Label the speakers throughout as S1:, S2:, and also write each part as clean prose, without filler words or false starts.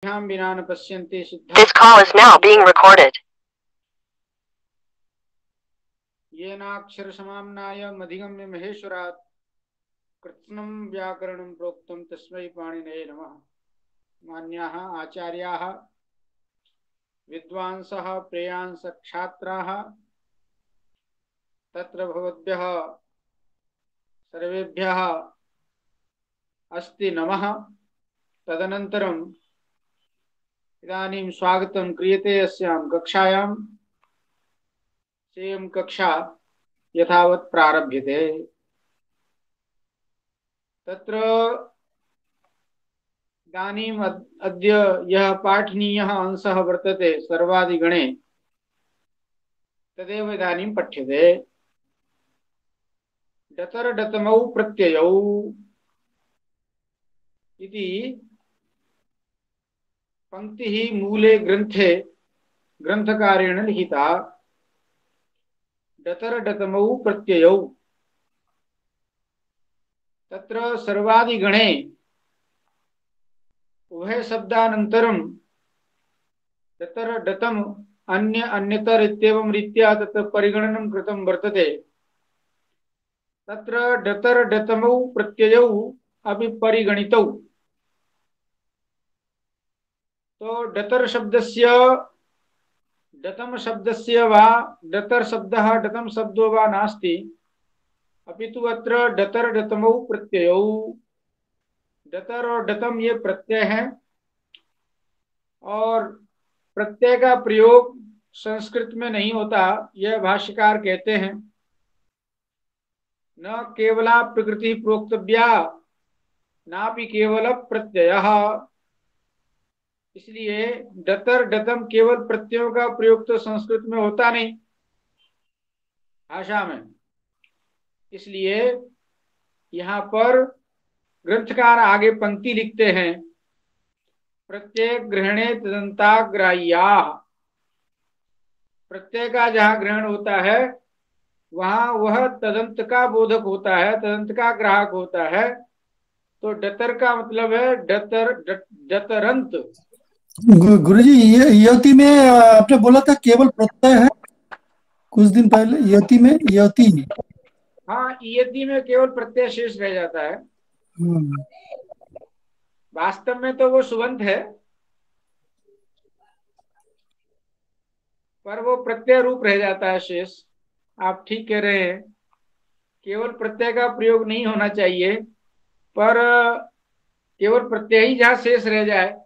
S1: विना न पश्यन्ति
S2: This call is now being recorded.
S1: येनाक्षर समाम्नाय मधिगम्य महेश्वरात् कृत्स्नं व्याकरणं प्रोक्तं तस्मै पाणिनये नमः। मान्याः आचार्याः विद्वांसः प्रेयांस क्षात्राः तत्र भवद्भ्यः सर्वेभ्यः अस्ति नमः। तदनन्तरम् इदानीं स्वागतं क्रियते अस्यां कक्षायां। सेयं कक्षा यथावत् प्रारभ्यते। तत्र इदानीम् अद्य यः पाठनीयः अंशः वर्तते सर्वादिगणे तदेव इदानीं पठ्यते। डतर डतमौ प्रत्ययौ इति पंक्तिः मूले ग्रन्थे ग्रन्थकारेण लिखिता। डतर डतमौ प्रत्ययौ तत्र सर्वादिगणे उभय शब्दानन्तरं डतर डतम अन्य अन्यतर इत्येवं रीत्या तत्र परिगणनं कृतं वर्तते। तत्र डतर डतमौ प्रत्ययौ अपि परिगणितौ। तो डतर शब्दस्य डतम शब्दस्य वा डतर शब्दः डतम शब्दो वा नास्ति, अपितु अत्र डतर डतमौ प्रत्ययौ। डतर और डतम ये प्रत्यय हैं और प्रत्यय का प्रयोग संस्कृत में नहीं होता, यह भाष्यकार कहते हैं। न केवला प्रकृति प्रोक्तव्या नापि केवल प्रत्ययः। इसलिए डतर डतम केवल प्रत्ययों का प्रयोग तो संस्कृत में होता नहीं भाषा में। इसलिए यहाँ पर ग्रंथकार आगे पंक्ति लिखते हैं, प्रत्यय ग्रहणे तदंताग्राह्या। प्रत्यय का जहाँ ग्रहण होता है वहाँ वह तदंत का बोधक होता है, तदंत का ग्राहक होता है। तो डतर का मतलब है डतरंत।
S3: गुरुजी, ये यति में आपने बोला था केवल प्रत्यय है कुछ दिन पहले। यति में यति,
S1: हाँ, यति में केवल प्रत्यय शेष रह जाता है। वास्तव में तो वो सुबंत है, पर वो प्रत्यय रूप रह जाता है शेष। आप ठीक कह रहे हैं, केवल प्रत्यय का प्रयोग नहीं होना चाहिए, पर केवल प्रत्यय ही जहाँ शेष रह जाए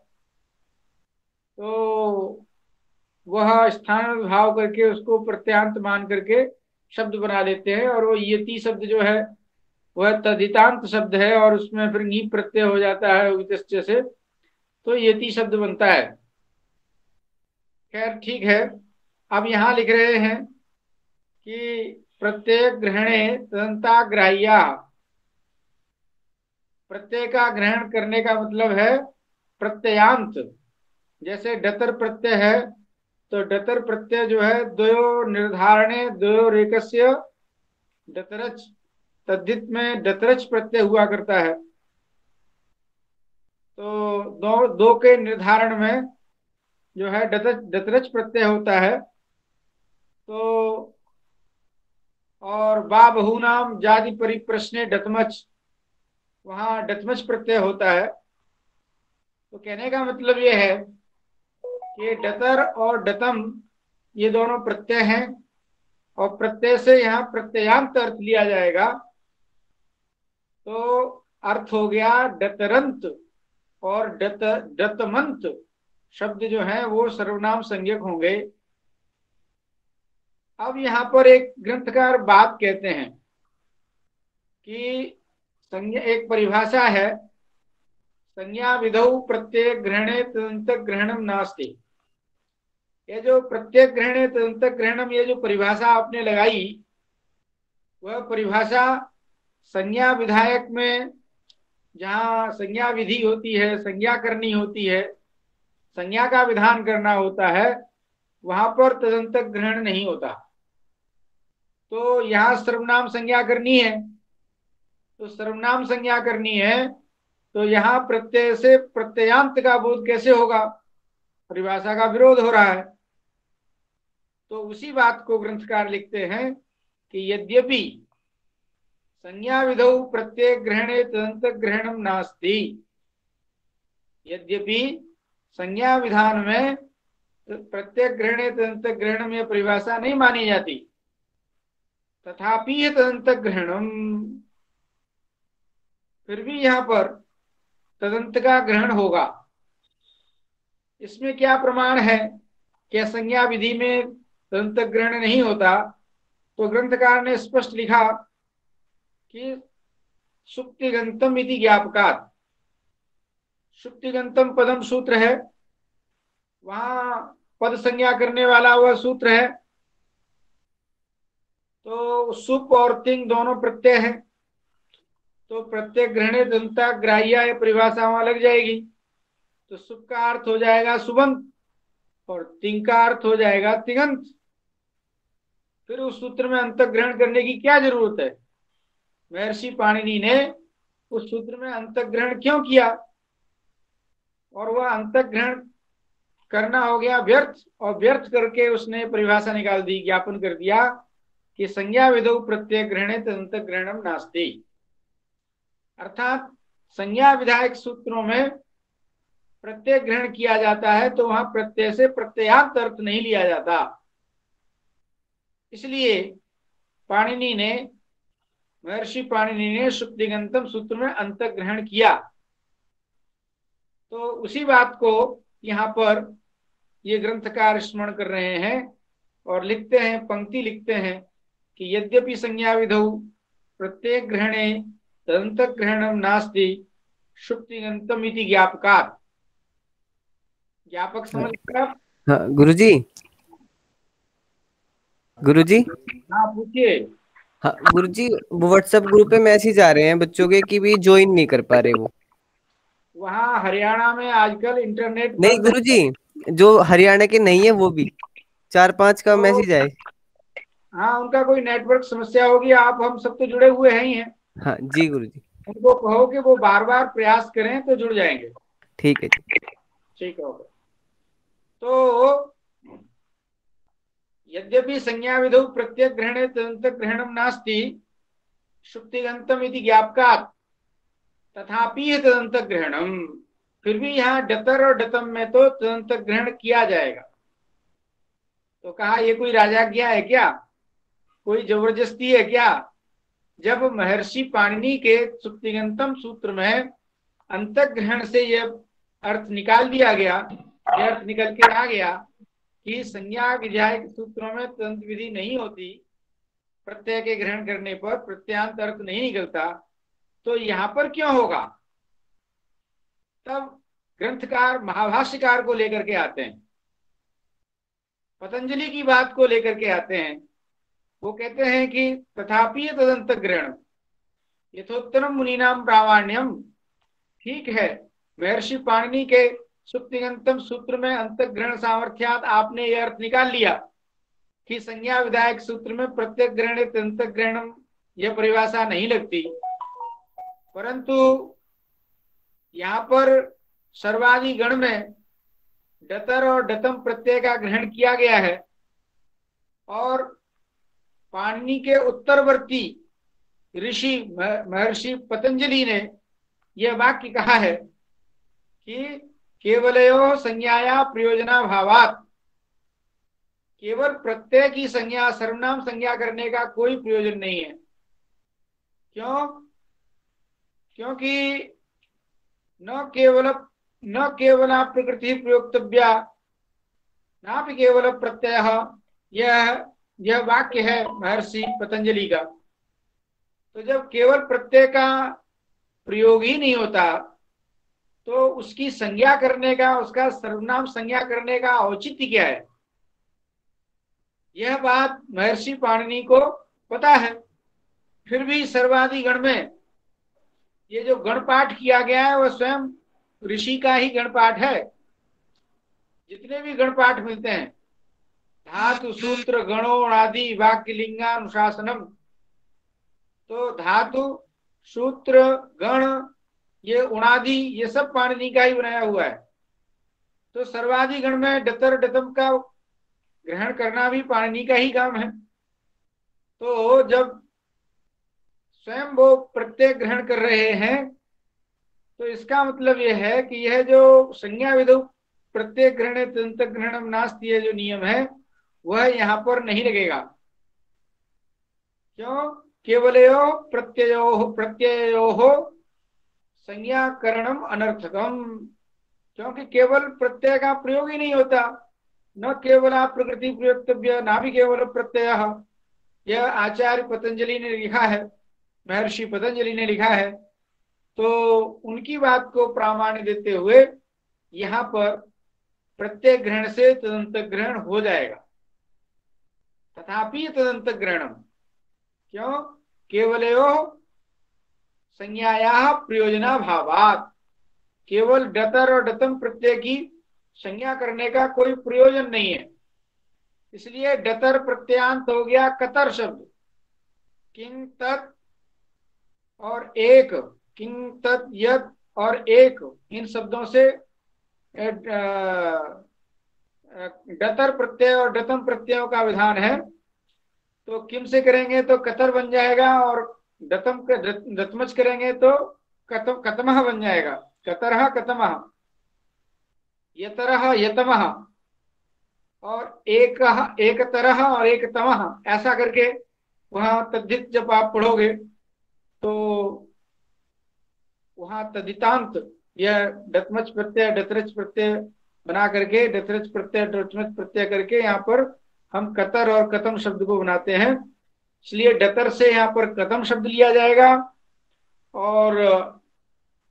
S1: तो वह स्थान भाव करके उसको प्रत्यांत मान करके शब्द बना लेते हैं। और वो यति शब्द जो है वह तदितांत शब्द है और उसमें फिर नी प्रत्यय हो जाता है वितश्च से, तो यति शब्द बनता है। खैर ठीक है। अब यहाँ लिख रहे हैं कि प्रत्यय ग्रहणे तदंताग्राह्या। प्रत्यय का ग्रहण करने का मतलब है प्रत्ययांत। जैसे डतर प्रत्यय है तो डतर प्रत्यय जो है द्वयो निर्धारणे द्वयोरेकस्य डतरच, तद्धित में डतरच प्रत्यय हुआ करता है। तो दो के निर्धारण में जो है डतरच प्रत्यय होता है। तो और बा बहुनाम जाति परिप्रश्ने डतमच, वहां डतमच प्रत्यय होता है। तो कहने का मतलब ये है कि डतर और डतम ये दोनों प्रत्यय हैं और प्रत्यय से यहाँ प्रत्ययांत अर्थ लिया जाएगा। तो अर्थ हो गया डतरंत और डतमंत शब्द जो है वो सर्वनाम संज्ञक होंगे। अब यहाँ पर एक ग्रंथकार बात कहते हैं कि संज्ञा एक परिभाषा है, संज्ञा विधौ प्रत्यय ग्रहणे तदंत ग्रहणम नास्ति। ये जो प्रत्यय ग्रहणे तदंत ग्रहणम, ये जो परिभाषा आपने लगाई वह परिभाषा संज्ञा विधायक में जहाँ संज्ञा विधि होती है, संज्ञा करनी होती है, संज्ञा का विधान करना होता है, वहां पर तदंत ग्रहण नहीं होता। तो यहाँ सर्वनाम संज्ञा करनी है, तो सर्वनाम संज्ञा करनी है तो यहाँ प्रत्यय से प्रत्ययांत का बोध कैसे होगा? परिभाषा का विरोध हो रहा है। तो उसी बात को ग्रंथकार लिखते हैं कि यद्यपि संज्ञा विधौ प्रत्यय ग्रहणे तदंत ग्रहणम नास्ति, यद्यपि संज्ञा विधान में प्रत्यय ग्रहणे तदंत ग्रहणम यह परिभाषा नहीं मानी जाती, तथापि तदंत ग्रहणम, फिर भी यहाँ पर तदंत का ग्रहण होगा। इसमें क्या प्रमाण है? क्या संज्ञा विधि में तदंत ग्रहण नहीं होता? तो ग्रंथकार ने स्पष्ट लिखा कि सुप्तिगंतम इति ज्ञापकात्, सुप्तिगंतम पदम सूत्र है, वहां पद संज्ञा करने वाला वह सूत्र है। तो सुप और तिंग दोनों प्रत्यय है, तो प्रत्यय ग्रहणे दंता ग्राह्य परिभाषा वहां लग जाएगी। तो सुप का अर्थ हो जाएगा सुबंत और तिंग का अर्थ हो जाएगा तिगंत। फिर उस सूत्र में अंत ग्रहण करने की क्या जरूरत है? महर्षि पाणिनि ने उस सूत्र में अंत ग्रहण क्यों किया? और वह अंत ग्रहण करना हो गया व्यर्थ, और व्यर्थ करके उसने परिभाषा निकाल दी, ज्ञापन कर दिया कि संज्ञा विधौ प्रत्यय ग्रहणे तदंत ग्रहणम नास्ति। अर्थात संज्ञा विधायक सूत्रों में प्रत्यय ग्रहण किया जाता है तो वहां प्रत्यय से प्रत्ययार्थ अर्थ नहीं लिया जाता। इसलिए महर्षि पाणिनि ने सुप्तिगंतम सूत्र में अंत ग्रहण किया। तो उसी बात को यहाँ पर ये ग्रंथकार स्मरण कर रहे हैं और लिखते हैं, पंक्ति लिखते हैं कि यद्यपि संज्ञा विधौ प्रत्यय ग्रहणे तदंत ग्रहणम नास्ति सुप्तिगंतम इति ज्ञापकात्। ज्ञापक समझ गए आप?
S4: हाँ गुरुजी, गुरुजी।
S1: हाँ पूछिए।
S4: हाँ गुरुजी, व्हाट्सएप ग्रुप पे मैसेज आ रहे हैं बच्चों के कि भी ज्वाइन नहीं कर पा रहे वो।
S1: वहाँ हरियाणा में आजकल इंटरनेट
S4: नहीं गुरुजी, जो हरियाणा के नहीं है वो भी 4-5 का मैसेज आए।
S1: हाँ उनका कोई नेटवर्क समस्या होगी। आप हम सब तो जुड़े हुए हैं ही हैं।
S4: हाँ जी गुरुजी।
S1: उनको कहो कि वो बार बार प्रयास करें तो जुड़ जाएंगे।
S4: ठीक है जी।
S1: ठीक है। तो यद्यपि संज्ञा विधौ प्रत्यय ग्रहणे तदंत ग्रहणम नास्ति सुप्तिगंतम इति ज्ञापकात् तथापि तदंत ग्रहणम, फिर भी यहाँ डतर और डतम में तो तदंत ग्रहण किया जाएगा। तो कहा ये कोई राजाज्ञा है क्या? कोई जबरदस्ती है क्या? जब महर्षि पाणिनि के सुप्तिगंतम सूत्र में अंतग्रहण से यह अर्थ निकाल दिया गया, यह अर्थ निकल के आ गया कि संज्ञा विधायक सूत्रों में तदंत विधि नहीं होती, प्रत्यय के ग्रहण करने पर प्रत्यांत अर्थ नहीं निकलता, तो यहां पर क्यों होगा? तब ग्रंथकार महाभाष्यकार को लेकर के आते हैं, पतंजलि की बात को लेकर के आते हैं। वो कहते हैं कि तथापि तदंत ग्रहण यथोत्तरम मुनीनाम प्रामाण्यम। ठीक है, महर्षि पाणिनि के सुप्तिगंतम सूत्र में अंतग्रहण सामर्थ्यात आपने यह अर्थ निकाल लिया कि संज्ञा विधायक सूत्र में प्रत्यय ग्रहण तदंत ग्रहणम यह परिभाषा नहीं लगती, परंतु यहाँ पर सर्वादि गण में डतर और डतम प्रत्यय का ग्रहण किया गया है और पाणिनि के उत्तरवर्ती ऋषि महर्षि पतंजलि ने यह वाक्य कहा है कि केवलयो संज्ञाया प्रयोजना भावात, केवल प्रत्यय की संज्ञा सर्वनाम संज्ञा करने का कोई प्रयोजन नहीं है। क्यों? क्योंकि न केवल प्रकृति प्रयोक्तव्या ना भी केवल प्रत्यय, यह वाक्य है महर्षि पतंजलि का। तो जब केवल प्रत्यय का प्रयोग ही नहीं होता तो उसकी संज्ञा करने का, उसका सर्वनाम संज्ञा करने का औचित्य क्या है? यह बात महर्षि पाणिनि को पता है, फिर भी सर्वादि गण में ये जो गण पाठ किया गया है वह स्वयं ऋषि का ही गण पाठ है। जितने भी गण पाठ मिलते हैं, धातु सूत्र गणों आदि वाक्य लिंगानुशासनम, तो धातु सूत्र गण ये उणादि, ये सब पाणिनि का ही बनाया हुआ है। तो सर्वादि गण में डतर डतम का ग्रहण करना भी पाणिनि का ही काम है। तो जब स्वयं वो प्रत्यय ग्रहण कर रहे हैं तो इसका मतलब यह है कि यह जो संज्ञा विधौ प्रत्यय ग्रहणे तदंत ग्रहणम नास्ति, ये जो नियम है वह यहाँ पर नहीं लगेगा। क्यों? केवलयो प्रत्ययो संज्ञाकरणम अनर्थकम, क्योंकि केवल प्रत्यय का प्रयोग ही नहीं होता। न केवल प्रकृति प्रयोक्तव्य ना भी केवल प्रत्यय। यह आचार्य पतंजलि ने लिखा है, महर्षि पतंजलि ने लिखा है। तो उनकी बात को प्रामाण्य देते हुए यहाँ पर प्रत्यय ग्रहण से तदंत ग्रहण हो जाएगा। तथापि तदंत ग्रहणम, क्यों? केवलयो संज्ञाया प्रयोजना भावात, केवल डतर और डतम प्रत्यय की संज्ञा करने का कोई प्रयोजन नहीं है। इसलिए डतर प्रत्यांत हो गया कतर शब्द, किंग तत् और एक, किंग तत् यद और एक, इन शब्दों से डतर प्रत्यय और डतम प्रत्ययों का विधान है। तो किम से करेंगे तो कतर बन जाएगा, और डतम डतमच करेंगे तो कतम कतमह बन जाएगा। कतरह कतमह, यतरह यतमह, और एक तरह और एक तमह, ऐसा करके वहां तद्धित जब आप पढ़ोगे तो वहां तद्धितांत, यह डतमच प्रत्यय डतरच प्रत्यय बना करके, डतरच प्रत्यय डतमच प्रत्यय करके यहाँ पर हम कतर और कतम शब्द को बनाते हैं। इसलिए डतर से यहाँ पर कतम शब्द लिया जाएगा और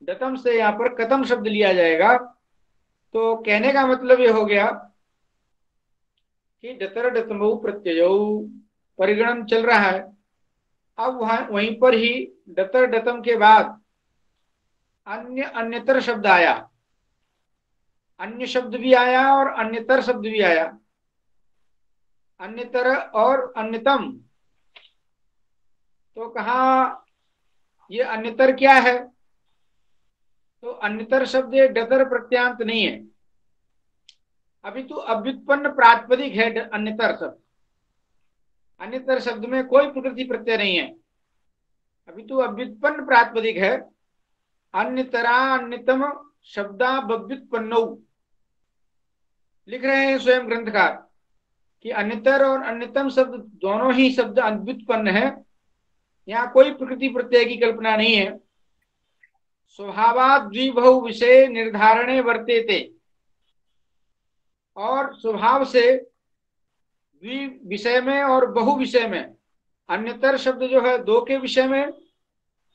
S1: डतम से यहाँ पर कतम शब्द लिया जाएगा। तो कहने का मतलब ये हो गया कि डतर डतमऊ प्रत्ययो परिगणन चल रहा है। अब वहीं पर ही डतर डतम के बाद अन्य अन्यतर शब्द आया, अन्य शब्द भी आया और अन्यतर शब्द भी आया। अन्यतर और अन्यतम, तो कहा ये अन्यतर क्या है? तो अन्यतर शब्द डतर प्रत्यांत नहीं है, अभी तो अव्युत्पन्न प्रातिपदिक है अन्यतर शब्द। अन्यतर शब्द में कोई प्रकृति प्रत्यय नहीं है, अभी तो अव्युत्पन्न प्रातिपदिक है। अन्यतरा अन्यतम शब्दा व्युत्पन्नौ, लिख रहे हैं स्वयं ग्रंथकार कि अन्यतर और अन्यतम शब्द दोनों ही शब्द व्युत्पन्न है, यहाँ कोई प्रकृति प्रत्यय की कल्पना नहीं है। स्वभावात् द्विबहु विषय निर्धारणे वर्तेते, और स्वभाव से द्वि विषय में और बहु विषय में, अन्यतर शब्द जो है दो के विषय में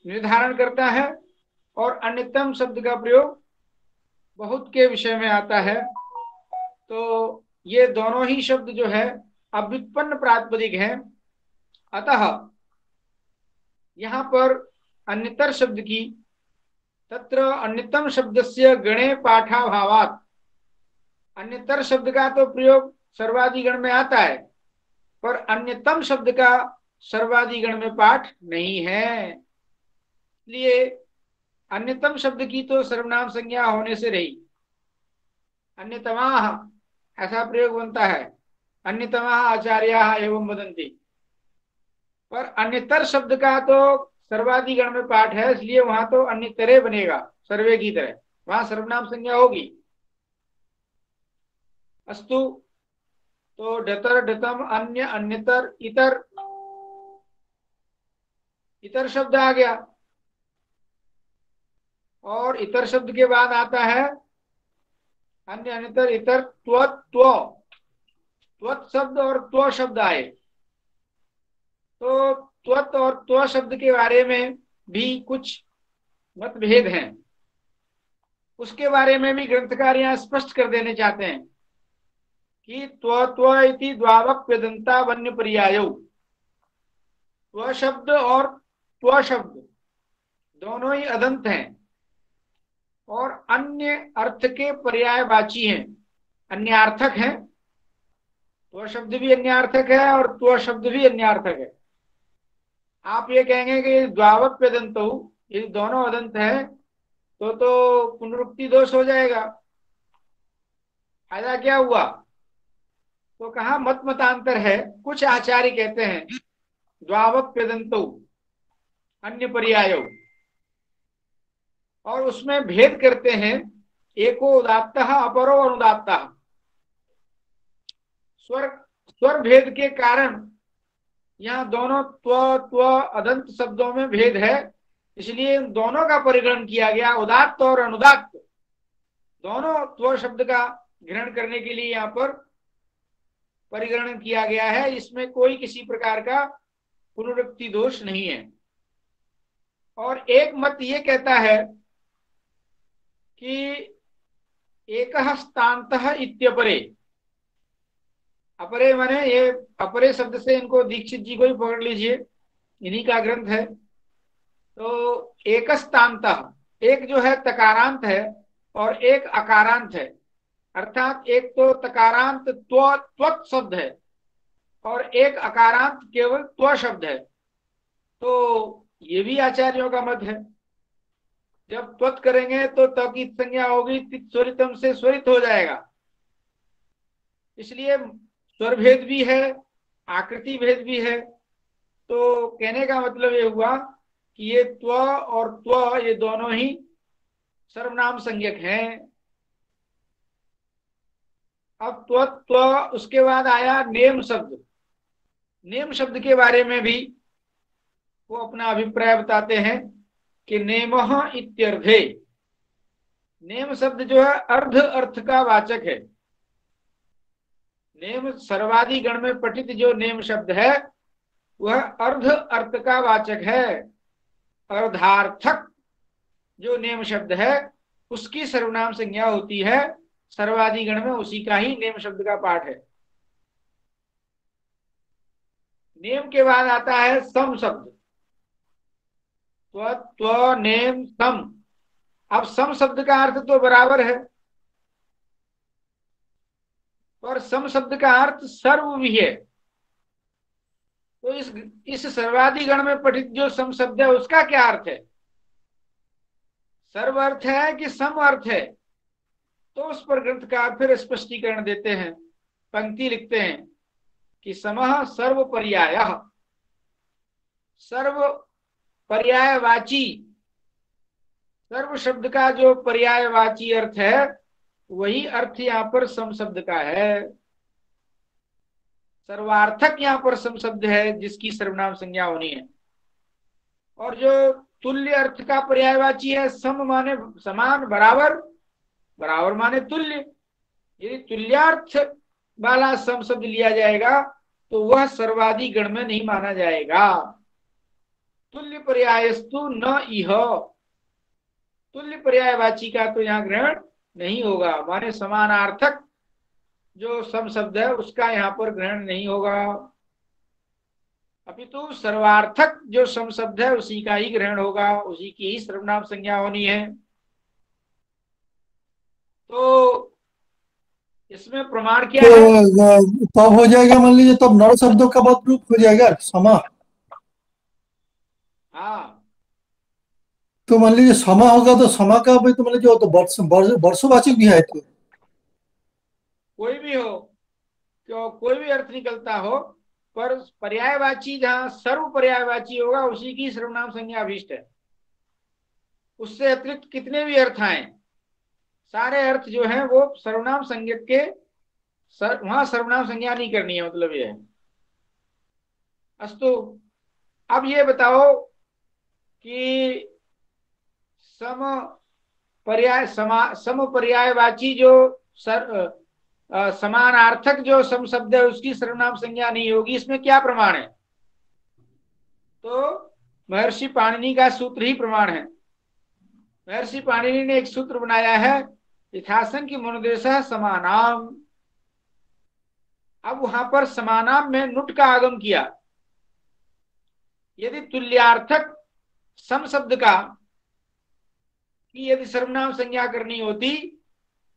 S1: निर्धारण करता है और अन्यतम शब्द का प्रयोग बहुत के विषय में आता है। तो ये दोनों ही शब्द जो है अव्युत्पन्न प्रातिपदिक हैं। अतः यहाँ पर अन्यतर शब्द की तत्र अन्यतम शब्दस्य गणे पाठाभावात्, अन्यतर शब्द का तो प्रयोग सर्वादि गण में आता है, पर अन्यतम शब्द का सर्वादि गण में पाठ नहीं है। इसलिए अन्यतम शब्द की तो सर्वनाम संज्ञा होने से रही। अन्यतमाः ऐसा प्रयोग बनता है, अन्यतमाः आचार्याः एवं वदन्ति, पर अन्यतर शब्द का तो सर्वादि गण में पाठ है, इसलिए वहां तो अन्यतरे बनेगा, सर्वे की तरह, वहां सर्वनाम संज्ञा होगी। अस्तु, तो डतर डतम अन्य अन्यतर इतर, इतर शब्द आ गया, और इतर शब्द के बाद आता है अन्य अन्यतर इतर त्वत् त्व, त्वत् शब्द और त्व शब्द आए। तो त्वत् और त्व शब्द के बारे में भी कुछ मतभेद हैं, उसके बारे में भी ग्रंथकार यहाँ स्पष्ट कर देने चाहते हैं कि त्व त्व इति द्वावक्प्यदन्ता वन्य पर्यायो, त्व शब्द और त्व शब्द दोनों ही अदंत हैं और अन्य अर्थ के पर्यायवाची हैं, अन्यार्थक हैं। त्व शब्द भी अन्यार्थक है और त्व शब्द भी अन्यार्थक है। आप ये कहेंगे कि द्वावक्प्यदन्तौ, ये दोनों अदंत है, तो पुनरुक्ति दोष हो जाएगा। फायदा क्या हुआ? तो कहा मत मतांतर है। कुछ आचार्य कहते हैं द्वावप्यदंतो अन्य पर्यायो, और उसमें भेद करते हैं, एको उदात्तः अपरो अनुदात्तः। स्वर स्वर भेद के कारण यहाँ दोनों त्व त्व अदंत शब्दों में भेद है, इसलिए इन दोनों का परिगणन किया गया। उदात्त और अनुदात्त दोनों त्व शब्द का ग्रहण करने के लिए यहाँ पर परिगणन किया गया है। इसमें कोई किसी प्रकार का पुनरुक्ति दोष नहीं है। और एक मत ये कहता है कि एकः स्थान्तः इत्यपरे। अपरे माने ये अपरे शब्द से इनको दीक्षित जी को ही पकड़ लीजिए, इन्हीं का ग्रंथ है। तो एक स्थान्तः, एक जो है तकारांत है और एक अकारांत है, अर्थात एक तो तकारांत त्वत् शब्द है और एक अकारांत केवल त्व शब्द है। तो ये भी आचार्यों का मत है। जब त्वत् करेंगे तो त की संज्ञा होगी, स्वरितम से स्वरित हो जाएगा। इसलिए स्वर भेद भी है, आकृति भेद भी है। तो कहने का मतलब ये हुआ कि ये त्व और त्व ये दोनों ही सर्वनाम संज्ञक हैं। अब त्व त्व उसके बाद आया नेम शब्द। नेम शब्द के बारे में भी वो अपना अभिप्राय बताते हैं कि नेमः इत्यर्थे। नेम शब्द जो है अर्ध अर्थ का वाचक है। नेम सर्वादि गण में पठित जो नेम शब्द है वह अर्ध अर्थ का वाचक है। अर्धार्थक जो नेम शब्द है उसकी सर्वनाम संज्ञा होती है। सर्वादि गण में उसी का ही नेम शब्द का पाठ है। नेम के बाद आता है सम शब्द। त्व नेम सम। अब सम शब्द का अर्थ तो बराबर है, और सम शब्द का अर्थ सर्व भी है। तो इस सर्वादि गण में पठित जो सम शब्द है उसका क्या अर्थ है? सर्व अर्थ है कि सम अर्थ है? तो उस पर ग्रंथकार फिर स्पष्टीकरण देते हैं, पंक्ति लिखते हैं कि समः सर्व पर्यायः। सर्व पर्यायवाची, सर्व शब्द का जो पर्यायवाची अर्थ है वही अर्थ यहाँ पर सम शब्द का है। सर्वार्थक यहाँ पर सम शब्द है जिसकी सर्वनाम संज्ञा होनी है। और जो तुल्य अर्थ का पर्यायवाची है, सम माने समान, बराबर, बराबर माने तुल्य। यदि तुल्यार्थ वाला सम शब्द लिया जाएगा तो वह सर्वादि गण में नहीं माना जाएगा। तुल्य पर्यायस्तु न इह। तुल्य पर्यायवाची का तो यहाँ ग्रहण नहीं होगा, माने समानार्थक जो सम शब्द है उसका यहाँ पर ग्रहण नहीं होगा, अपितु सर्वार्थक जो सम शब्द है उसी का ही ग्रहण होगा, उसी की ही सर्वनाम संज्ञा होनी है। तो इसमें प्रमाण क्या है?
S3: तब हो जाएगा, मान लीजिए तब नर शब्दों का बहुत रूप हो जाएगा समा।
S1: हाँ,
S3: तो मान लीजिए समा होगा तो समा का भी तो मान लीजिए तो वर्षोवाचक भी है। तो
S1: कोई भी हो, क्यों कोई भी अर्थ निकलता हो, पर पर्यायवाची जहां सर्व पर्यायवाची होगा उसी की सर्वनाम संज्ञा अभीष्ट है। उससे अतिरिक्त कितने भी अर्थ आए, सारे अर्थ जो है वो सर्वनाम संज्ञक के वहां सर्वनाम संज्ञा नहीं करनी है, मतलब ये है। अस्तु, अब ये बताओ कि सम पर्यायवाची जो समानार्थक जो सम शब्द है उसकी सर्वनाम संज्ञा नहीं होगी, इसमें क्या प्रमाण है? तो महर्षि पाणिनि का सूत्र ही प्रमाण है। महर्षि पाणिनि ने एक सूत्र बनाया है, यथासन की मनोदेशः समानाम। अब वहां पर समानाम में नुट का आगम किया। यदि तुल्यार्थक सम शब्द का कि यदि सर्वनाम संज्ञा करनी होती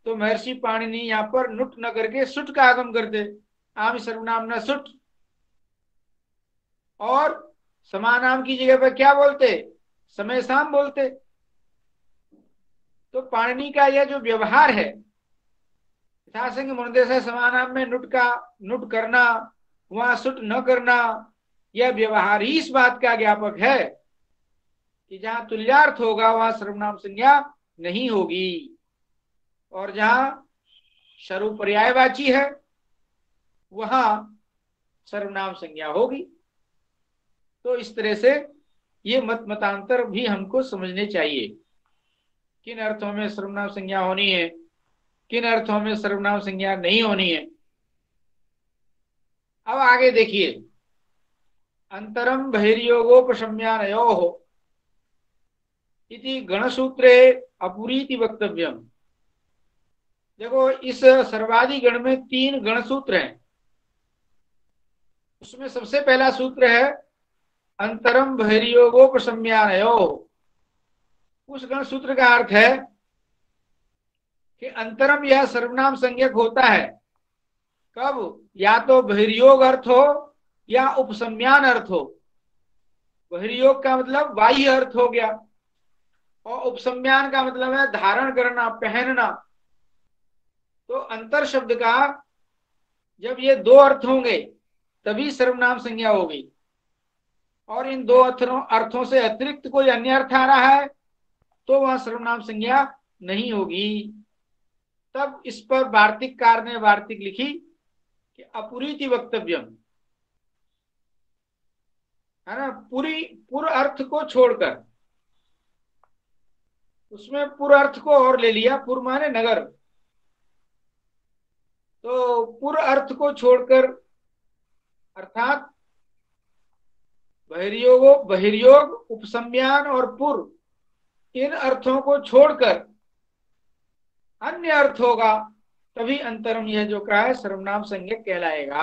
S1: तो महर्षि पाणिनि यहाँ पर नुट न करके सुट का आगम करते, आम सर्वनाम न सुट, और समानाम की जगह पर क्या बोलते? समय शाम बोलते। तो पाणिनि का यह जो व्यवहार है, यथासंग मुनिदेशा समानाम में नुट करना, वहां सुट न करना, यह व्यवहार ही इस बात का ज्ञापक है कि जहां तुल्यार्थ होगा वहां सर्वनाम संज्ञा नहीं होगी, और जहां सर्व पर्यायवाची है वहां सर्वनाम संज्ञा होगी। तो इस तरह से ये मतांतर भी हमको समझने चाहिए, किन अर्थों में सर्वनाम संज्ञा होनी है, किन अर्थों में सर्वनाम संज्ञा नहीं होनी है। अब आगे देखिए, अंतरम बहिर्योगोपशम्यानयोः इति गणसूत्रे अपुरीति वक्तव्यम। देखो, इस सर्वादि गण में 3 गणसूत्र हैं। उसमें सबसे पहला सूत्र है अंतरम बहिर्योगोपशम्यानयोः। उस गण सूत्र का अर्थ है कि अंतरम यह सर्वनाम संज्ञक होता है कब, या तो बहिर्योग अर्थ हो या उपसम्यान अर्थ हो। बहिर्योग का मतलब बाह्य अर्थ हो गया, और उपसम्यान का मतलब है धारण करना, पहनना। तो अंतर शब्द का जब ये 2 अर्थ होंगे तभी सर्वनाम संज्ञा होगी, और इन 2 अर्थों से अतिरिक्त कोई अन्य अर्थ आ रहा है तो वह सर्वनाम संज्ञा नहीं होगी। तब इस पर वार्तिककार ने वार्तिक लिखी कि अपुरीति वक्तव्यम, है ना, पूर्व अर्थ को छोड़कर। उसमें पूर्व अर्थ को और ले लिया, पूर्व माने नगर, तो पूर्व अर्थ को छोड़कर अर्थात बहिर्योग, उपसम्यान और पूर्व, इन अर्थों को छोड़कर अन्य अर्थ होगा तभी अंतरम यह जो कहा है सर्वनाम संज्ञक कहलाएगा।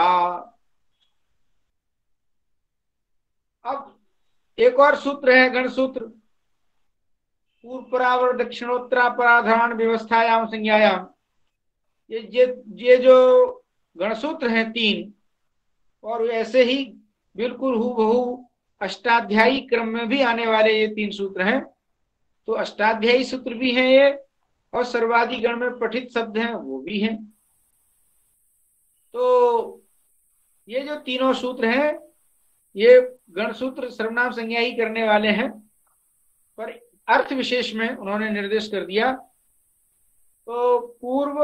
S1: अब एक और सूत्र है गण सूत्र, पूर्व परावर दक्षिणोत्तरापराधान व्यवस्थायाम संज्ञायाम। ये जो गणसूत्र हैं 3, और ऐसे ही बिल्कुल हूबहू अष्टाध्यायी क्रम में भी आने वाले ये 3 सूत्र हैं। तो अष्टाध्यायी सूत्र भी हैं ये, और सर्वादि गण में पठित शब्द हैं वो भी हैं। तो ये जो तीनों सूत्र हैं ये गण सूत्र सर्वनाम संज्ञा ही करने वाले हैं, पर अर्थ विशेष में उन्होंने निर्देश कर दिया। तो पूर्व,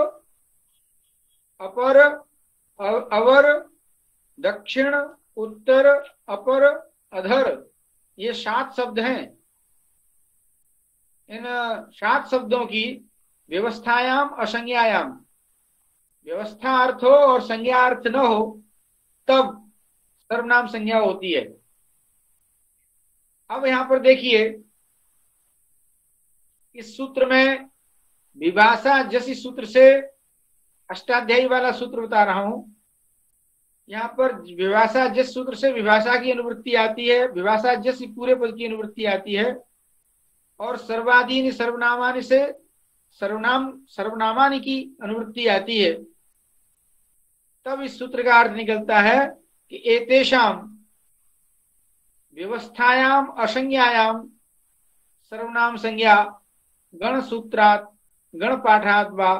S1: अपर, अवर, दक्षिण, उत्तर, अपर, अधर, ये 7 शब्द हैं। इन 7 शब्दों की व्यवस्थायाम असंज्ञायाम, व्यवस्था अर्थ हो और संज्ञा अर्थ न हो तब सर्वनाम संज्ञा होती है। अब यहां पर देखिए, इस सूत्र में विभाषा जैसी सूत्र से अष्टाध्यायी वाला सूत्र बता रहा हूं। यहाँ पर विभाषा जिस सूत्र से विभाषा की अनुवृत्ति आती है, विभाषा जैसी पूरे पद की अनुवृत्ति आती है, और सर्वादीनि सर्वनामानि से सर्वनामानि की अनुवृत्ति आती है, तब इस सूत्र का अर्थ निकलता है कि एतेषाम व्यवस्थायाम असंज्ञायाम सर्वनाम संज्ञा गण सूत्रात् गण पाठात् वा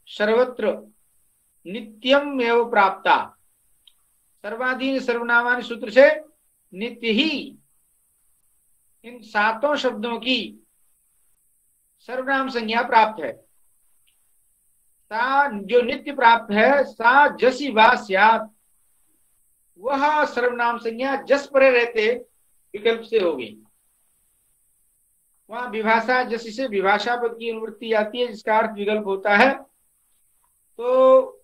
S1: सर्वत्र नित्यम एव प्राप्ता। सर्वाधीन सर्वनामानि सूत्र से नित्य ही इन 7 शब्दों की सर्वनाम संज्ञा प्राप्त है। सा जो नित्य प्राप्त है, सा जसी वा स्यात्, वह सर्वनाम संज्ञा जस परे रहते विकल्प से होगी। वहां विभाषा जसी से विभाषा पद की अनुवृत्ति आती है जिसका अर्थ विकल्प होता है। तो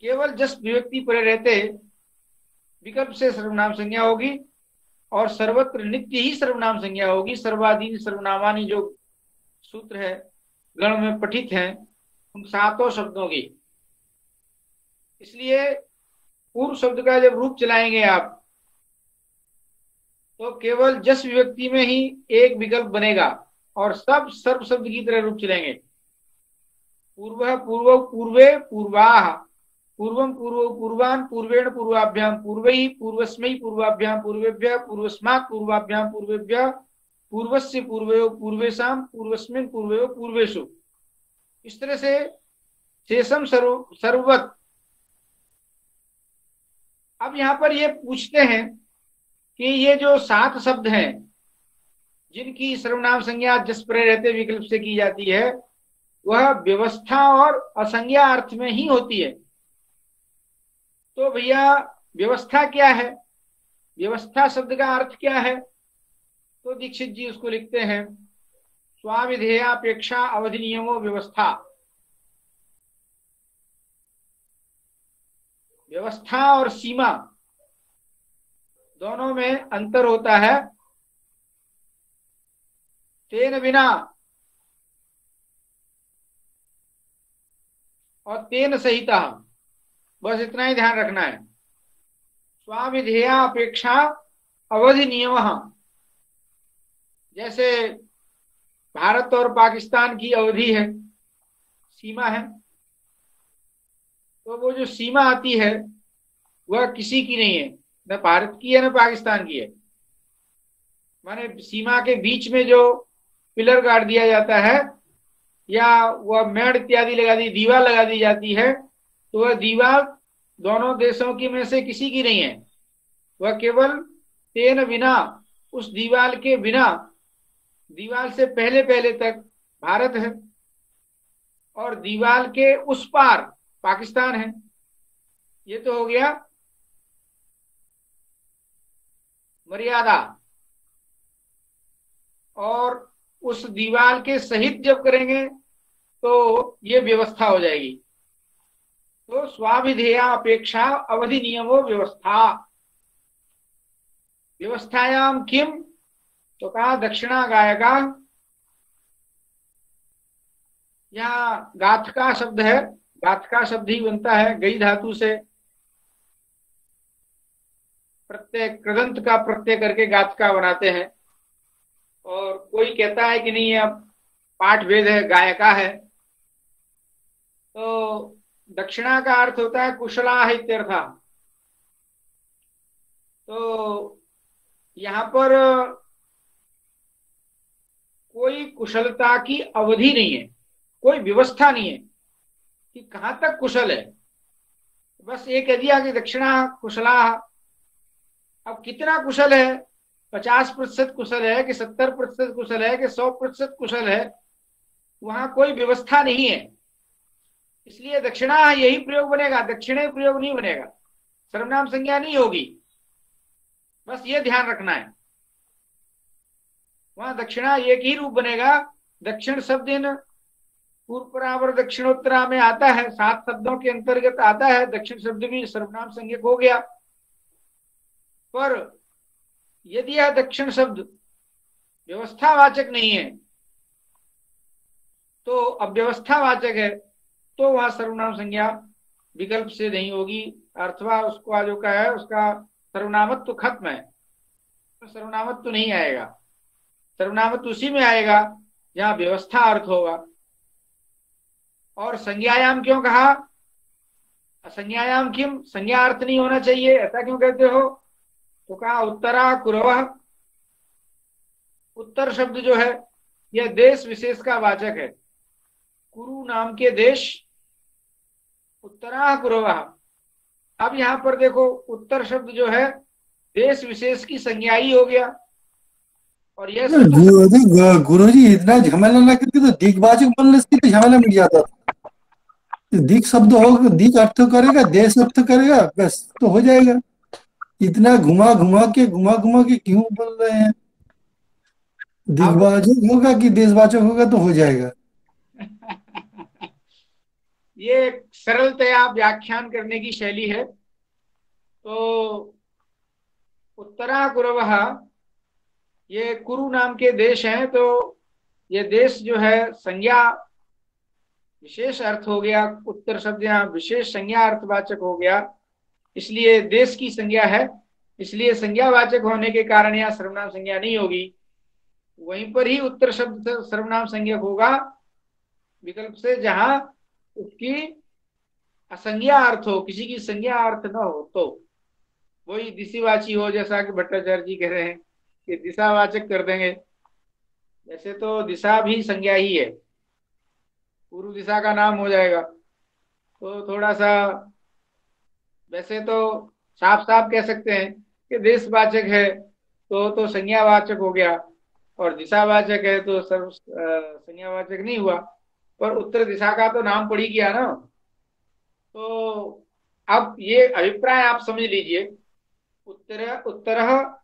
S1: केवल जस विभक्ति परे रहते विकल्प से सर्वनाम संज्ञा होगी, और सर्वत्र नित्य ही सर्वनाम संज्ञा होगी। सर्वाधीन सर्वनामानि जो सूत्र है गण में पठित हैं उन 7 शब्दों की। इसलिए पूर्व शब्द का जब रूप चलाएंगे आप तो केवल जस विभक्ति में ही एक विकल्प बनेगा और सब सर्व शब्द की तरह रूप चलेंगे। पूर्व, पूर्व, पूर्वे, पूर्वाः, पूर्वम, पूर्व, पूर्वान्, पूर्वेण, पूर्वाभ्याम, पूर्वैः, पूर्वस्मै, पूर्वाभ्याम, पूर्वेभ्यः, पूर्वस्मात्, पूर्वाभ्याम, पूर्वेभ्यः, पूर्वस्य पूर्वयो पूर्वेशम पूर्वस्मिन पूर्वयो पूर्वेशु, इस तरह से शेषम सर्ववत। अब यहां पर ये पूछते हैं कि ये जो 7 शब्द हैं जिनकी सर्वनाम संज्ञा जस परे रहते विकल्प से की जाती है, वह व्यवस्था और असंज्ञा अर्थ में ही होती है। तो भैया व्यवस्था क्या है, व्यवस्था शब्द का अर्थ क्या है? तो दीक्षित जी उसको लिखते हैं, स्वाविधेयापेक्षा अवधि नियमो व्यवस्था। व्यवस्था और सीमा दोनों में अंतर होता है। तेन बिना और तेन सहिता, बस इतना ही ध्यान रखना है। स्वाविधेया अपेक्षा अवधि नियम, जैसे भारत और पाकिस्तान की अवधि है, सीमा है, तो वो जो सीमा आती है वह किसी की नहीं है, न भारत की है न पाकिस्तान की है। माने सीमा के बीच में जो पिलर गाड़ दिया जाता है या वह मेड़ इत्यादि लगा दी, दीवार लगा दी जाती है, तो वह दीवार दोनों देशों की में से किसी की नहीं है। वह केवल तेन बिना, उस दीवार के बिना, दीवार से पहले पहले तक भारत है और दीवार के उस पार पाकिस्तान है। ये तो हो गया मर्यादा। और उस दीवार के सहित जब करेंगे तो ये व्यवस्था हो जाएगी। तो स्वाविधेया अपेक्षा अवधि नियमो व्यवस्था। व्यवस्थायाम किम, तो कहा दक्षिणा गायका। यहाँ गाथका शब्द है, गाथका शब्द ही बनता है गई धातु से, प्रत्यय कृदंत का प्रत्यय करके गाथका बनाते हैं। और कोई कहता है कि नहीं अब पाठ भेद है, गायका है। तो दक्षिणा का अर्थ होता है कुशला इत्यर्था। तो यहाँ पर कोई कुशलता की अवधि नहीं है, कोई व्यवस्था नहीं है कि कहां तक कुशल है। बस ये कह दिया कि दक्षिणा कुशला। अब कितना कुशल है, 50% कुशल है कि 70% कुशल है कि 100% कुशल है, वहां कोई व्यवस्था नहीं है। इसलिए दक्षिणा यही प्रयोग बनेगा, दक्षिणे प्रयोग नहीं बनेगा, सर्वनाम संज्ञा नहीं होगी। बस ये ध्यान रखना है, वहां दक्षिणा एक ही रूप बनेगा। दक्षिण शब्द इन पूर्व परावर दक्षिणोत्तरा में आता है, 7 शब्दों के अंतर्गत आता है। दक्षिण शब्द भी सर्वनाम संज्ञक हो गया। पर यदि यह दक्षिण शब्द व्यवस्थावाचक नहीं है, तो अव्यवस्थावाचक है, तो वह सर्वनाम संज्ञा विकल्प से नहीं होगी, अथवा उसको जो का है उसका सर्वनामत्व खत्म है, तो सर्वनामत्व नहीं आएगा। सर्वनामत्व उसी में आएगा जहां व्यवस्था अर्थ होगा। और संज्ञायाम क्यों कहा, संज्ञायाम किम, संज्ञा अर्थ नहीं होना चाहिए, ऐसा क्यों कहते हो? तो कहा उत्तरा कुरवः, उत्तर शब्द जो है यह देश विशेष का वाचक है। कुरु नाम के देश, उत्तरा कुरवः। अब यहां पर देखो उत्तर शब्द जो है देश विशेष की संज्ञा ही हो गया। और यह
S3: गुरु जी इतना झमेला ना करके तो दिग्वाचक बनने से तो झमेला मिट जाता था। दिक शब्द होगा, दिक अर्थ करेगा, देश अर्थ करेगा, बस तो हो जाएगा। इतना घुमा घुमा के क्यों बोल रहे हैं? दिग्वाचक होगा कि देशवाचक होगा तो हो जाएगा।
S1: ये सरलतया व्याख्यान करने की शैली है। तो उत्तरा कुरवः, ये कुरु नाम के देश हैं, तो ये देश जो है संज्ञा विशेष अर्थ हो गया। उत्तर शब्द यहाँ विशेष संज्ञा अर्थवाचक हो गया, इसलिए देश की संज्ञा है, इसलिए संज्ञावाचक होने के कारण यहाँ सर्वनाम संज्ञा नहीं होगी। वहीं पर ही उत्तर शब्द सर्वनाम संज्ञक होगा विकल्प से, जहां उसकी असंज्ञा अर्थ हो, किसी की संज्ञा अर्थ न हो। तो वही दिशावाची हो, जैसा कि भट्टाचार्य जी कह रहे हैं कि दिशावाचक कर देंगे, वैसे तो दिशा भी संज्ञा ही है, पूर्व दिशा का नाम हो जाएगा। तो थोड़ा सा वैसे तो साफ साफ कह सकते हैं कि देशवाचक है तो संज्ञावाचक हो गया, और दिशावाचक है तो सर्व संज्ञावाचक नहीं हुआ, पर उत्तर दिशा का तो नाम पड़ ही गया ना। तो अब ये अभिप्राय आप समझ लीजिए, उत्तर उत्तरः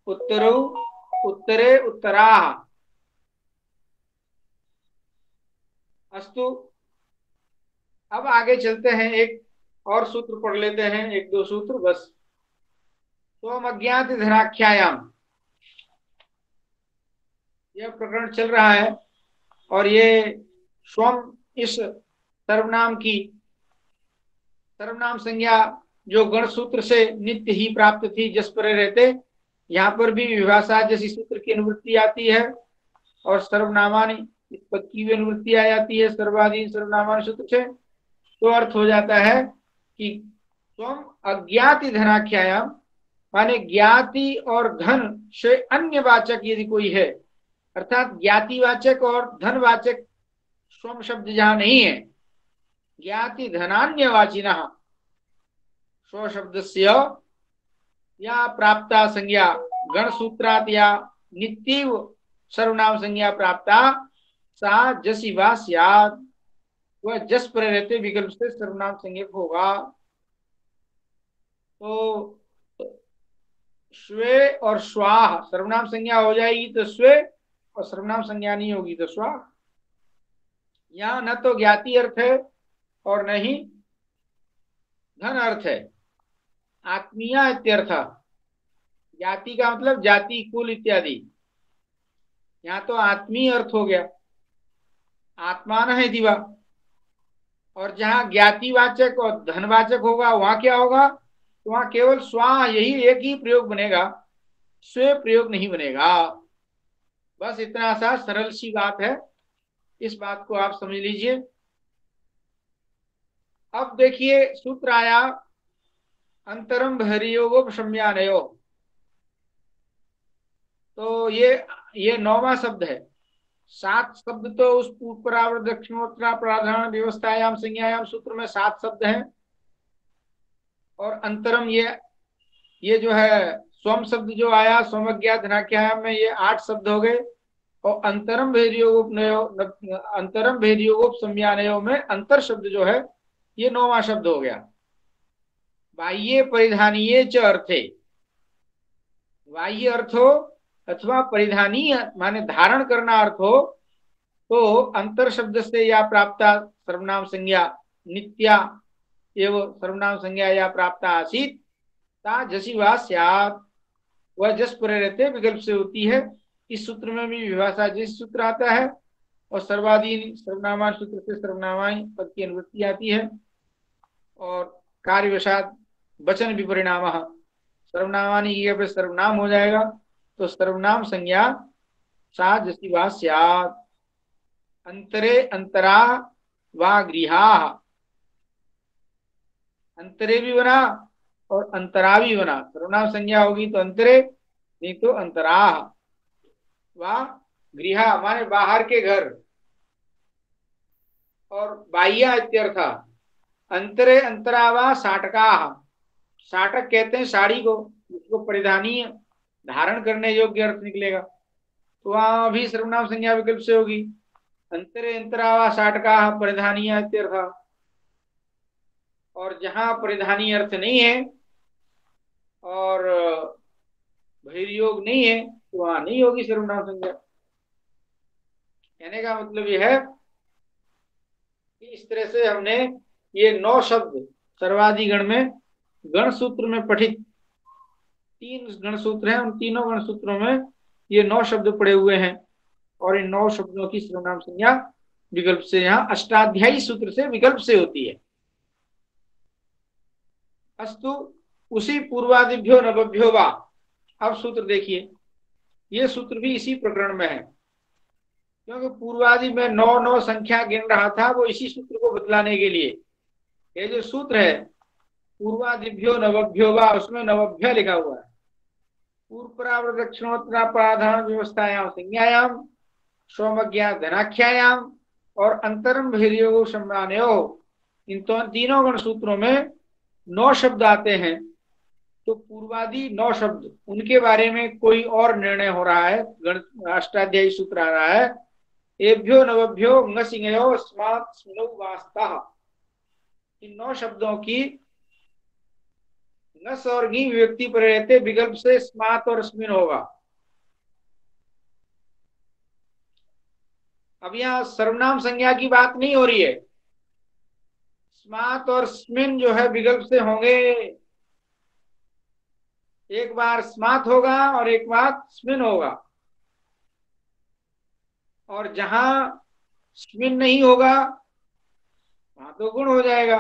S1: उत्तरौ उत्तरे उत्तराः। अस्तु, अब आगे चलते हैं, एक और सूत्र पढ़ लेते हैं, एक दो सूत्र बस। स्वम अज्ञात धनाख्यायाम, यह प्रकरण चल रहा है, और ये स्वम इस सर्वनाम संज्ञा जो गण सूत्र से नित्य ही प्राप्त थी, जस पर रहते, यहाँ पर भी विभाषा जैसी सूत्र की अनुवृत्ति आती है, और सर्वनामानि इस पद की भी अनुवृत्ति आ जाती है सर्वाधीन सर्वनामान सूत्र से। तो अर्थ हो जाता है कि स्वम अज्ञाति धनाख्यायाम, माने ज्ञाति और धन से अन्य वाचक यदि कोई है, अर्थात ज्ञातिवाचक और धनवाचक स्वम शब्द जहां नहीं है, ज्ञाति धनान्यवाचिनः स्व शब्दस्य या प्राप्ता संज्ञा गण सूत्रात् या नित्यव सर्वनाम संज्ञा प्राप्ता सा जसी वा स्यात्, वह जस पर रहते विकल्प से सर्वनाम संज्ञक होगा। तो स्वे और स्वाह सर्वनाम संज्ञा हो जाएगी तो स्वे, और सर्वनाम संज्ञा नहीं होगी तो स्वाह। यहाँ न तो ज्ञाति अर्थ है और न ही धन अर्थ है, आत्मीय इत्यर्थ। जाति का मतलब जाति, कुल इत्यादि। यहाँ तो आत्मीय अर्थ हो गया, आत्मान है दिवा। और जहां ज्ञातिवाचक और धनवाचक होगा वहां क्या होगा, तो वहां केवल स्वा, यही एक ही प्रयोग बनेगा, स्वे प्रयोग नहीं बनेगा। बस इतना सा सरल सी बात है, इस बात को आप समझ लीजिए। अब देखिए सूत्र आया अंतरम बहिर्योगोपशम्यानयो। तो ये 9वां शब्द है। 7 शब्द तो उस पूर्व दक्षिणोत्तर प्राधान व्यवस्थायाम संज्ञायाम सूत्र में 7 शब्द हैं, और अंतरम ये जो है स्वम शब्द जो आया स्वमज्ञात धनाख्यायाम में, ये 8 शब्द हो गए। और अंतरम भेदयोगोपशम्यानयो में अंतर शब्द जो है ये 9वां शब्द हो गया। बाह्य परिधानीय च अर्थे, बाह्य अर्थ हो अथवा परिधानीय माने धारण करना अर्थ हो, तो अंतर शब्द से या प्राप्ता सर्वनाम संज्ञा नित्या एवं सर्वनाम संज्ञा या प्राप्ता आसीत ता जसी वा स्यात्, वह जस पर रहते विकल्प से होती है। इस सूत्र में भी विभाषा जिस सूत्र आता है, और सर्वाधीन सर्वनामान सूत्र से सर्वनामानि पद की अनुवृत्ति आती है, और कार्यवशात वचन विपरिणाम सर्वनामानि ये सर्वनाम हो जाएगा, तो सर्वनाम संज्ञा सा जसी वा स्यात्। अंतरे अंतरा वा गृहाः, अंतरे भी बना और अंतरा भी बना। सर्वनाम संज्ञा होगी तो अंतरे, नहीं तो अंतराः। वा गृहा माने बाहर के घर, और बाह्य इत्यर्थ। अंतरे अंतरा वा साटकाः, साटक कहते हैं साड़ी को, उसको परिधानीय धारण करने योग्य अर्थ निकलेगा, तो वहां भी सर्वनाम संज्ञा विकल्प से होगी। अंतरे अंतरा वा साटकाः परिधानीय इत्यर्थ। और जहां परिधानीय अर्थ नहीं है और बहिर्योग नहीं है, तो वहां नहीं होगी सर्वनाम संज्ञा। कहने का मतलब यह है कि इस तरह से हमने ये 9 शब्द सर्वाधिगण में गण सूत्र में पठित 3 गण सूत्र हैं, उन तीनों गण सूत्रों में ये 9 शब्द पड़े हुए हैं, और इन 9 शब्दों की सर्वनाम संज्ञा विकल्प से, यहाँ अष्टाध्यायी सूत्र से विकल्प से होती है। अस्तु, उसी पूर्वादिभ्यो नवभ्यो वा। अब सूत्र देखिए, ये सूत्र भी इसी प्रकरण में है, क्योंकि पूर्वादि में 9 संख्या गिन रहा था, वो इसी सूत्र को बतलाने के लिए। ये जो सूत्र है पूर्वादिभ्यो नवभ्यो वा, उसमें नवभ्य लिखा हुआ है। पूर्व दक्षिणोत्तर प्राधान व्यवस्थायाम संज्ञायाम स्वमज्ञा धनाख्यायाम और अंतरम भैर्यो सम्मानयो, इन तीनों गण सूत्रों में 9 शब्द आते हैं। तो पूर्वादि 9 शब्द, उनके बारे में कोई और निर्णय हो रहा है, गण अष्टाध्यायी सूत्र आ रहा है। एभ्यो नवभ्यो ngसिंहयो स्मात् स्मिनौ वास्ता, इन 9 शब्दों की नस और गी विभक्ति पर रहते विकल्प से स्मात और स्मिन होगा। अब यहाँ सर्वनाम संज्ञा की बात नहीं हो रही है, स्मात और स्मिन जो है विकल्प से होंगे। एक बार स्मात होगा और एक बार स्मिन होगा, और जहां स्मिन नहीं होगा वहां तो गुण हो जाएगा,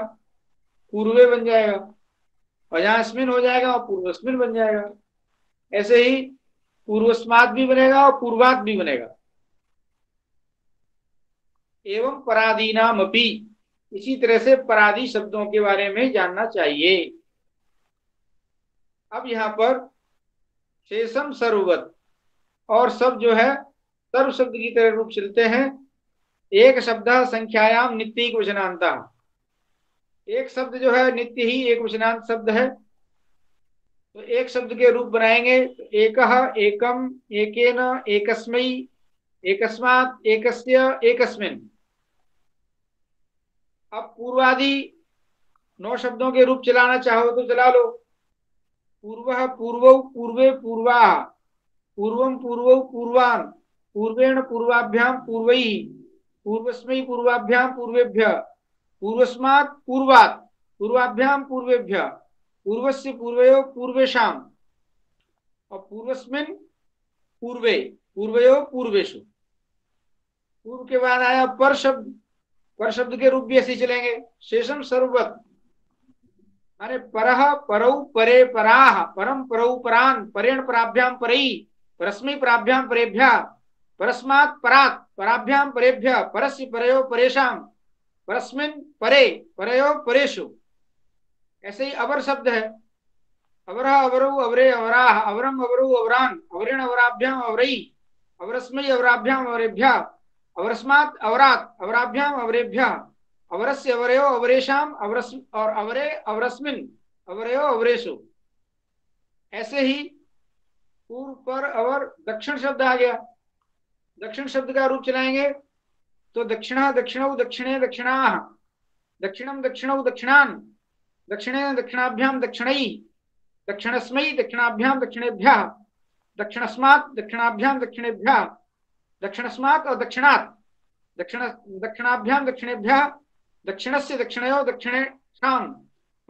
S1: पूर्वे बन जाएगा, और जहां स्मिन हो जाएगा और पूर्वस्मिन बन जाएगा। ऐसे ही पूर्वस्मात भी बनेगा और पूर्वात भी बनेगा। एवं परादीनाम अपि, इसी तरह से परादी शब्दों के बारे में जानना चाहिए। अब यहाँ पर शेषम सर्ववत, और सब जो है सर्व शब्द की तरह रूप चलते हैं। एक शब्द संख्यायाम नित्य वचनांता, एक शब्द जो है नित्य ही एक वचनांत शब्द है। तो एक शब्द के रूप बनाएंगे तो एकः, एकम, एकेन, एकस्मै, एकस्मात्, एकस्य, एकस्मिन्। अब पूर्वादि 9 शब्दों के रूप चलाना चाहो तो चला लो। पूर्वः, पूर्वौ, पूर्वे, पूर्वाः, पूर्वं, पूर्वौ, पूर्वान्, पूर्वेण, पूर्वाभ्यां, पूर्वैः, पूर्वस्मै, पूर्वाभ्यां, पूर्वेभ्यः, पूर्वस्मात्, पूर्वात्, पूर्वाभ्यां, पूर्वेभ्यः, पूर्वस्य, पूर्वयोः, पूर्वेषाम्, और पूर्वस्मिन्, पूर्वे, पूर्वयोः, पूर्वेषु। पूर्व के बाद आया पर शब्द, पर शब्द के रूप भी ऐसे चलेंगे। शेषम सर्ववत, माने परः, परौ, परे, पराः, परम, परौ, परान्, परेण, पराभ्यां, परैः, परस्मै, पराभ्यां, परेभ्यः, परस्मात्, परात्, पराभ्यां, परेभ्यः, परस्य, परयोः, परेषाम्, परस्मिन्, परे, परयोः, परेषु। ऐसे ही अवर शब्द है, अवरः, अवरौ, अवरे, अवराः, अवरम, अवरौ, अवरान्, अवरेण, अवराभ्यां, अवरैः, अवरस्मै, अवराभ्यां, अवरेभ्यः, अवरस्मात्, अवरात्, अवराभ्यां, अवरेभ्यः, अवरस्य, अवरयो, अवरेषाम, अवरस और अवरे, अवरस्मिन्, अवरयो, अवरेषु। ऐसे ही पूर्व, पर, अवर, दक्षिण शब्द आ गया। दक्षिण शब्द का रूप चलाएंगे तो दक्षिणः, दक्षिणौ, दक्षिणे, दक्षिणाः, दक्षिणं, दक्षिणौ, दक्षिणान्, दक्षिणे, दक्षिणाभ्यां, दक्षिणैः, दक्षिणस्मै, दक्षिणाभ्यां, दक्षिणेभ्यः, दक्षिणस्मात्, दक्षिणाभ्यां, दक्षिणेभ्यः, दक्षिणस्मात् और दक्षिणात्, दक्षिणाभ्यां, दक्षिणेभ्यः, दक्षिणस्य, दक्षिणयोः, दक्षिणेषाम्,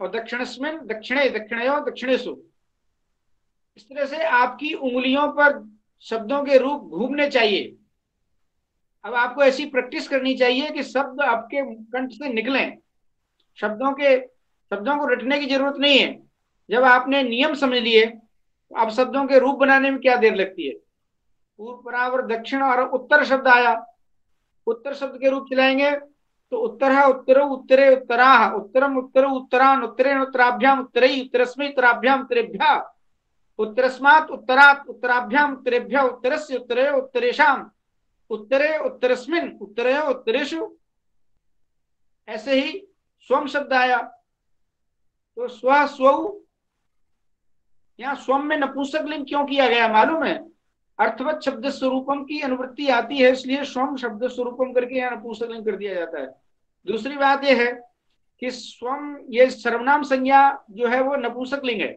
S1: और दक्षिणस्मिन्, दक्षिणे, दक्षिणयोः, दक्षिणेषु। इस तरह से आपकी उंगलियों पर शब्दों के रूप घूमने चाहिए। अब आपको ऐसी प्रैक्टिस करनी चाहिए कि शब्द आपके कंठ से निकलें। शब्दों को रटने की जरूरत नहीं है। जब आपने नियम समझ लिए तो अब शब्दों के रूप बनाने में क्या देर लगती है। पूर्व, परावर, दक्षिण और उत्तर शब्द आया। उत्तर शब्द के रूप चलाएंगे तो उत्तरः, उत्तरौ, उत्तरे, उत्तराः, उत्तरम, उत्तरौ, उत्तरान्, उत्तरेण, उत्तराभ्याम्, उत्तरैः, उत्तरस्मै, उत्तराभ्याम्, उत्तरेभ्यः, उत्तरस्मात्, उत्तरात्, उत्तराभ्याम्, उत्तरेभ्यः, उत्तरस्य, उत्तरयोः, उत्तरेषाम्, उत्तरे, उत्तरस्मिन्, उत्तरयोः, उत्तरेषु। ऐसे ही स्वम शब्द आया तो स्व, स्वौ, यहाँ स्वम में नपुंसक लिंग क्यों किया गया मालूम है? अर्थवत शब्द स्वरूपम की अनुवृत्ति आती है, इसलिए स्वम शब्द स्वरूपम करके यहाँ नपुंसक लिंग कर दिया जाता है। दूसरी बात यह है कि स्वम, ये सर्वनाम संज्ञा जो है वो नपुंसक लिंग है।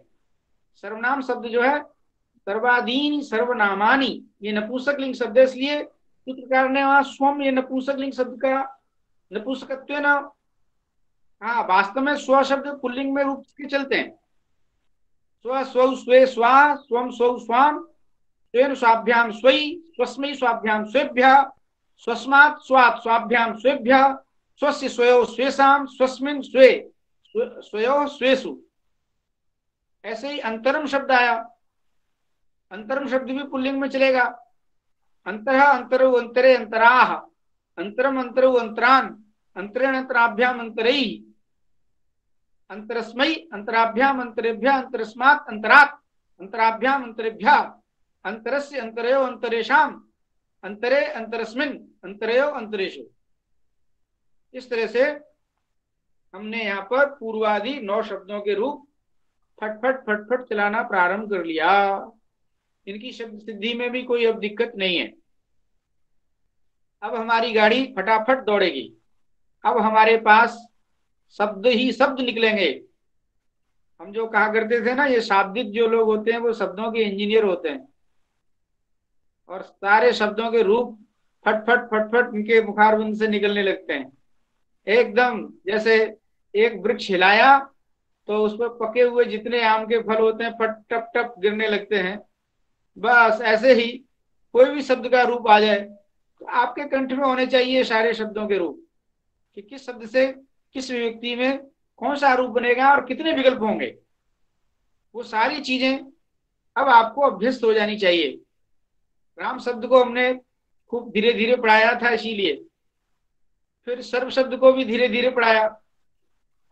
S1: सर्वनाम शब्द जो है सर्वादीनि सर्वनामानि, ये नपुंसक लिंग शब्द है, इसलिए सूत्रकार ने वहां स्वम, ये नपुंसक लिंग शब्द का नपुंसकत्व न, हाँ वास्तव में स्व शब्द पुल्लिंग में रूप के चलते हैं। स्व, स्वौ, स्वे, स्वा, स्वम, स्वौ, स्वाम, स्वेन, स्वाभ्याम, स्वै, स्वस्मै, स्वाभ्याम, स्वेभ्यः, स्वस्मात्, स्वात्, स्वाभ्याम, स्वेभ्यः, स्वस्य, स्वयोः, स्वेषाम्, स्वस्मिन्, स्वे, स्वयोः, स्वेषु। ऐसे ही अंतरम शब्द आया। अंतरम शब्द भी पुल्लिंग में चलेगा। अंतरः, अंतरौ, अंतरे, अंतराः, अंतरम, अंतरौ, अंतरान्, अंतरेण, अंतराभ्याम, अंतरैः, अंतरस्मै, अंतराभ्याम, अंतरेभ्यः, अंतरस्मात्, अंतरात्, अंतराभ्याम, अंतरेभ्यः, अंतरस्य, अंतरयोः, अंतरेषाम्, अंतरे अंतरस्मिन अंतरयो अंतरेशु। इस तरह से हमने यहाँ पर पूर्वादि 9 शब्दों के रूप फटफट फटफट चलाना प्रारंभ कर लिया। इनकी शब्द सिद्धि में भी कोई अब दिक्कत नहीं है। अब हमारी गाड़ी फटाफट दौड़ेगी। अब हमारे पास शब्द ही शब्द निकलेंगे। हम जो कहा करते थे ना, ये शाब्दिक जो लोग होते हैं वो शब्दों के इंजीनियर होते हैं, और सारे शब्दों के रूप फटफट फटफट इनके मुखारबिंद से निकलने लगते हैं। एकदम जैसे एक वृक्ष हिलाया तो उस पर पके हुए जितने आम के फल होते हैं फट टप टप गिरने लगते हैं। बस ऐसे ही कोई भी शब्द का रूप आ जाए तो आपके कंठ में होने चाहिए सारे शब्दों के रूप, कि किस शब्द से किस व्यक्ति में कौन सा रूप बनेगा और कितने विकल्प होंगे। वो सारी चीजें अब आपको अभ्यस्त हो जानी चाहिए। राम शब्द को हमने खूब धीरे धीरे पढ़ाया था, इसीलिए फिर सर्व शब्द को भी धीरे धीरे पढ़ाया।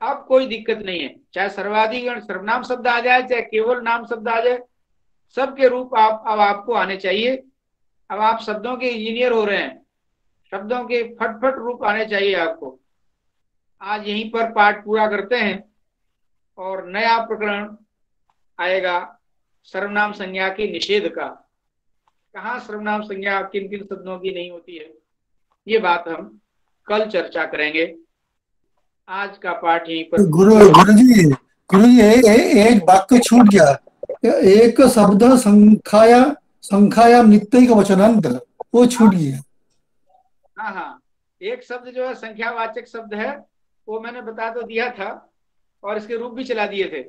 S1: अब कोई दिक्कत नहीं है, चाहे सर्वाधिगण सर्वनाम शब्द आ जाए, चाहे केवल नाम शब्द आ जाए, सबके रूप अब आपको आने चाहिए। अब आप शब्दों के इंजीनियर हो रहे हैं, शब्दों के फटफट रूप आने चाहिए आपको। आज यहीं पर पाठ पूरा करते हैं और नया प्रकरण आएगा सर्वनाम संज्ञा के निषेध का। कहाँ सर्वनाम संज्ञा किन किन शब्दों की नहीं होती है, ये बात हम कल चर्चा करेंगे। आज का पाठ यहीं पर।
S3: गुरुजी एक वाक्य छूट गया। एक शब्द संख्यायाम नित्य का वचनांत, वो छूट गया।
S1: हाँ हाँ, एक शब्द जो है संख्यावाचक शब्द है, वो मैंने बता तो दिया था और इसके रूप भी चला दिए थे।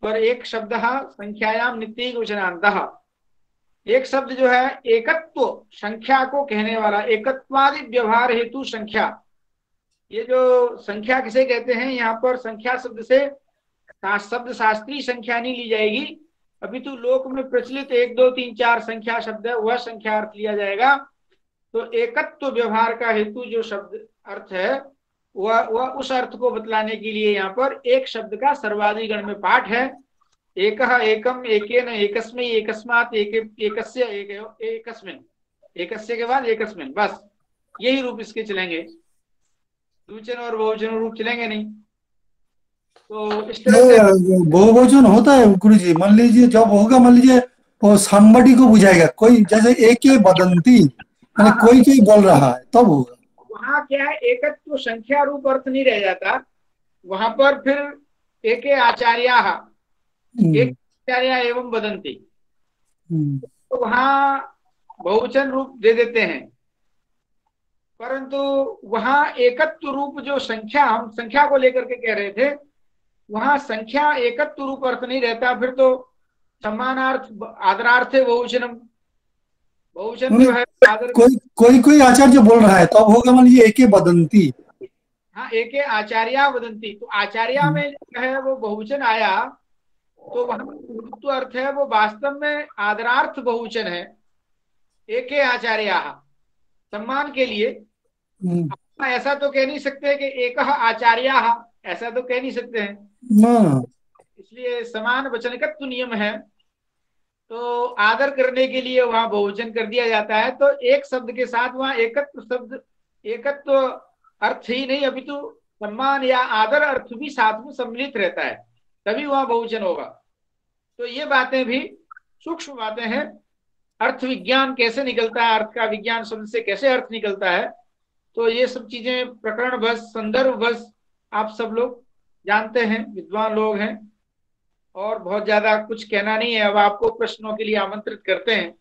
S1: पर एक शब्द संख्यायाम नित्य वचनांत, एक शब्द जो है एकत्व संख्या को कहने वाला, एकत्वादि व्यवहार हेतु संख्या। ये जो संख्या किसे कहते हैं, यहाँ पर संख्या शब्द से शब्द शास्त्रीय संख्या नहीं ली जाएगी, अभी तो लोक में प्रचलित 1 2 3 4 संख्या शब्द है, वह संख्या अर्थ लिया जाएगा। तो एकत्व व्यवहार का हेतु जो शब्द अर्थ है वह उस अर्थ को बतलाने के लिए यहाँ पर एक शब्द का सर्वाधिगण में पाठ है। एकः एकम एकेन एकस्मै एकस्मात् एकस्य एकस्मिन्, एकस्य के बाद एकस्मिन्, बस यही रूप इसके चलेंगे, द्विवचन और बहुवचन रूप चलेंगे नहीं। तो इस तरह से
S3: बहुवचन होता है गुरुजी। मान लीजिए जब होगा, मान लीजिए वो somebody को बुझाएगा, कोई जैसे एके वदंती, यानी कोई बोल रहा है, तब होगा।
S1: वहां क्या है, एकत्व संख्या रूप अर्थ नहीं रह जाता, वहां पर फिर एके आचार्याः, एक आचार्य एवं वदंती, तो वहां बहुवचन रूप दे देते हैं। परंतु वहां एकत्व रूप जो संख्या, हम संख्या को लेकर के कह रहे थे, वहां संख्या एकत्व रूप अर्थ नहीं रहता, फिर तो सम्मानार्थ आदरार्थ है बहुवचनम, बहुवचन जो है आदर।
S3: कोई आचार्य बोल रहा है तब होगा, मान लीजिए एके वदंती।
S1: हाँ, एके आचार्या वदंती, तो आचार्या में जो है वो बहुवचन आया, तो वहां तो अर्थ है वो वास्तव में आदरार्थ बहुवचन है, एके आचार्या, सम्मान के लिए। ऐसा तो कह नहीं सकते कि एकः आचार्याः, ऐसा तो कह नहीं सकते हैं, इसलिए समान वचनकत्व नियम है, तो आदर करने के लिए वहां बहुवचन कर दिया जाता है। तो एक शब्द के साथ वहां एकत्व शब्द, एकत्व अर्थ ही नहीं, अभी तो सम्मान या आदर अर्थ भी साथ में सम्मिलित रहता है, तभी वहां बहुवचन होगा। तो ये बातें भी सूक्ष्म बातें हैं। अर्थ विज्ञान कैसे निकलता है, अर्थ का विज्ञान शब्द से कैसे अर्थ निकलता है, तो ये सब चीजें प्रकरण बस, संदर्भ बस आप सब लोग जानते हैं, विद्वान लोग हैं, और बहुत ज्यादा कुछ कहना नहीं है। अब आपको प्रश्नों के लिए आमंत्रित करते हैं।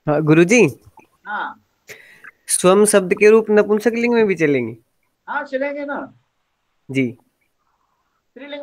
S4: हाँ गुरुजी,
S1: हाँ,
S4: स्वम शब्द के रूप नपुंसकलिंग में भी चलेंगे?
S1: हाँ चलेंगे ना
S4: जी।
S1: स्त्रीलिंग